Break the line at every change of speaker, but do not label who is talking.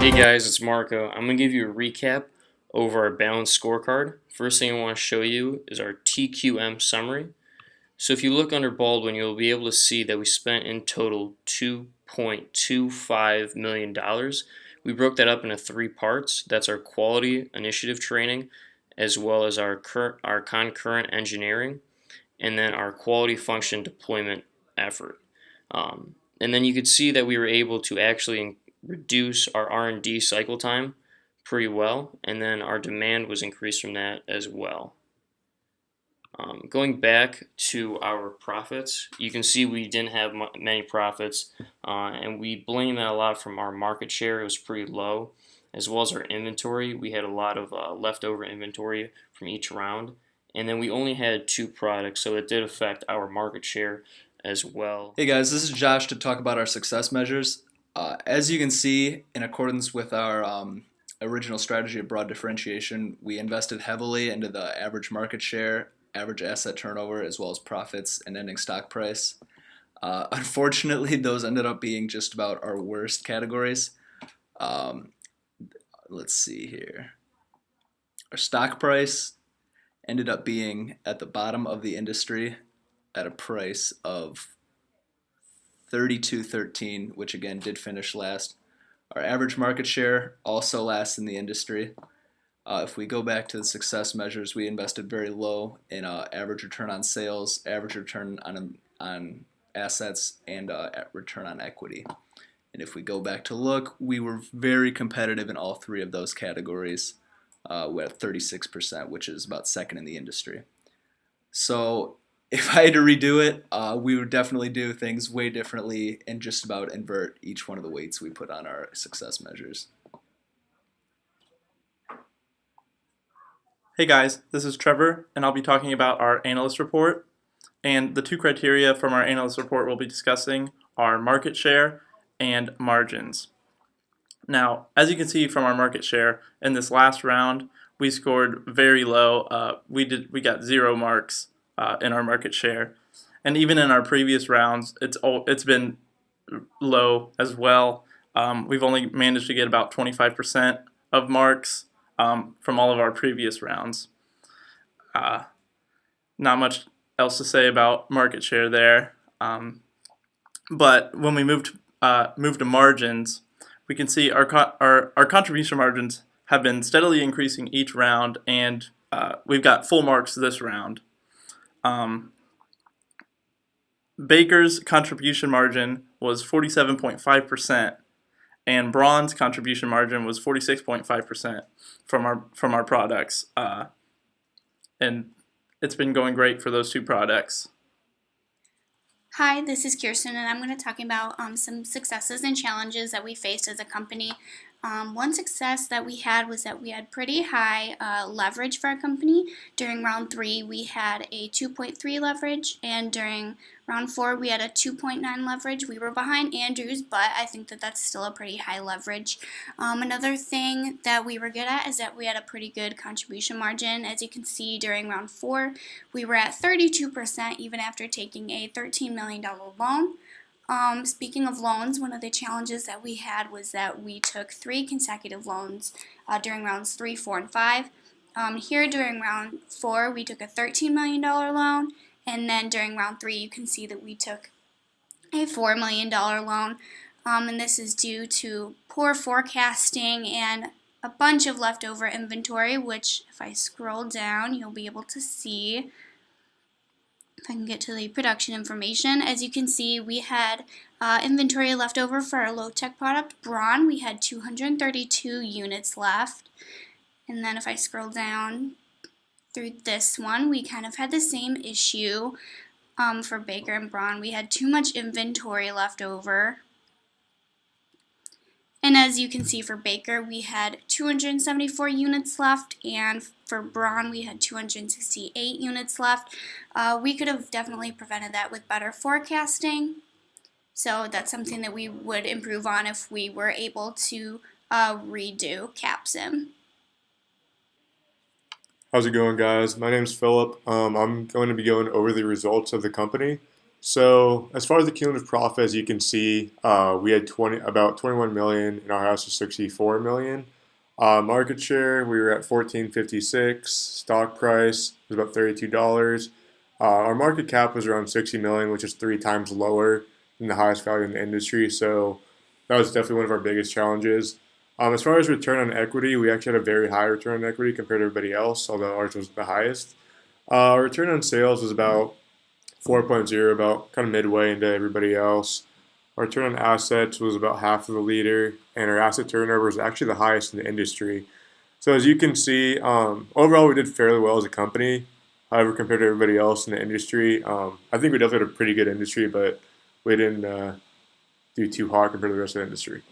Hey guys, it's Marco. I'm going to give you a recap over our balanced scorecard. First thing I want to show you is our TQM summary. So if you look under Baldwin, you'll be able to see that we spent in total $2.25 million. We broke that up into three parts. That's our quality initiative training, as well as our concurrent engineering, and then our quality function deployment effort. And then you could see that we were able to actually reduce our R&D cycle time pretty well, and then our demand was increased from that as well. Going back to our profits, you can see we didn't have many profits, and we blame that a lot from our market share. It was pretty low, as well as our inventory. We had a lot of leftover inventory from each round, and then we only had two products, so it did affect our market share as well.
Hey guys, this is Josh to talk about our success measures. As you can see, in accordance with our original strategy of broad differentiation, we invested heavily into the average market share, average asset turnover, as well as profits and ending stock price. Unfortunately, those ended up being just about our worst categories. Let's see here. Our stock price ended up being at the bottom of the industry at a price of $32.13, which again did finish last. Our average market share also last in the industry. If we go back to the success measures, we invested very low in average return on sales, average return on assets, and return on equity. And if we go back to look, we were very competitive in all three of those categories. We're at 36%, which is about second in the industry. So if I had to redo it, we would definitely do things way differently and just about invert each one of the weights we put on our success measures.
Hey guys, this is Trevor, and I'll be talking about our analyst report. And the two criteria from our analyst report we'll be discussing are market share and margins. Now, as you can see from our market share, in this last round, we scored very low. We got 0 marks in our market share, and even in our previous rounds, it's been low as well. We've only managed to get about 25% of marks from all of our previous rounds. Not much else to say about market share there. But when we move to margins, we can see our contribution margins have been steadily increasing each round, and we've got full marks this round. Baker's contribution margin was 47.5%, and Braun's contribution margin was 46.5% from our products, and it's been going great for those two products.
Hi, this is Kirsten, and I'm going to talk about some successes and challenges that we faced as a company. One success that we had was that we had pretty high leverage for our company. During round 3, we had a 2.3 leverage, and during round 4, we had a 2.9 leverage. We were behind Andrews, but I think that that's still a pretty high leverage. Another thing that we were good at is that we had a pretty good contribution margin. As you can see, during round 4, we were at 32% even after taking a $13 million loan. Speaking of loans, one of the challenges that we had was that we took 3 consecutive loans during rounds 3, 4, and 5. Here during round 4, we took a $13 million loan, and then during round 3, you can see that we took a $4 million loan, and this is due to poor forecasting and a bunch of leftover inventory, which if I scroll down, you'll be able to see. If I can get to the production information, as you can see, we had inventory left over for our low-tech product, Braun. We had 232 units left. And then if I scroll down through this one, we kind of had the same issue for Baker and Braun. We had too much inventory left over. And as you can see for Baker, we had 274 units left, and for Braun, we had 268 units left. We could have definitely prevented that with better forecasting. So that's something that we would improve on if we were able to redo Capsim.
How's it going, guys? My name's Philip. I'm going to be going over the results of the company. So as far as the cumulative profit, as you can see, we had about 21 million, and our house was 64 million. Market share, we were at 14.56. Stock price was about $32. Our market cap was around 60 million, which is 3 times lower than the highest value in the industry. So that was definitely one of our biggest challenges. As far as return on equity, we actually had a very high return on equity compared to everybody else, although ours was the highest. Our return on sales was about 4.0, about kind of midway into everybody else. Our return on assets was about half of the leader, and our asset turnover was actually the highest in the industry. So as you can see, overall we did fairly well as a company. However, compared to everybody else in the industry, I think we definitely had a pretty good industry, but we didn't do too hot compared to the rest of the industry.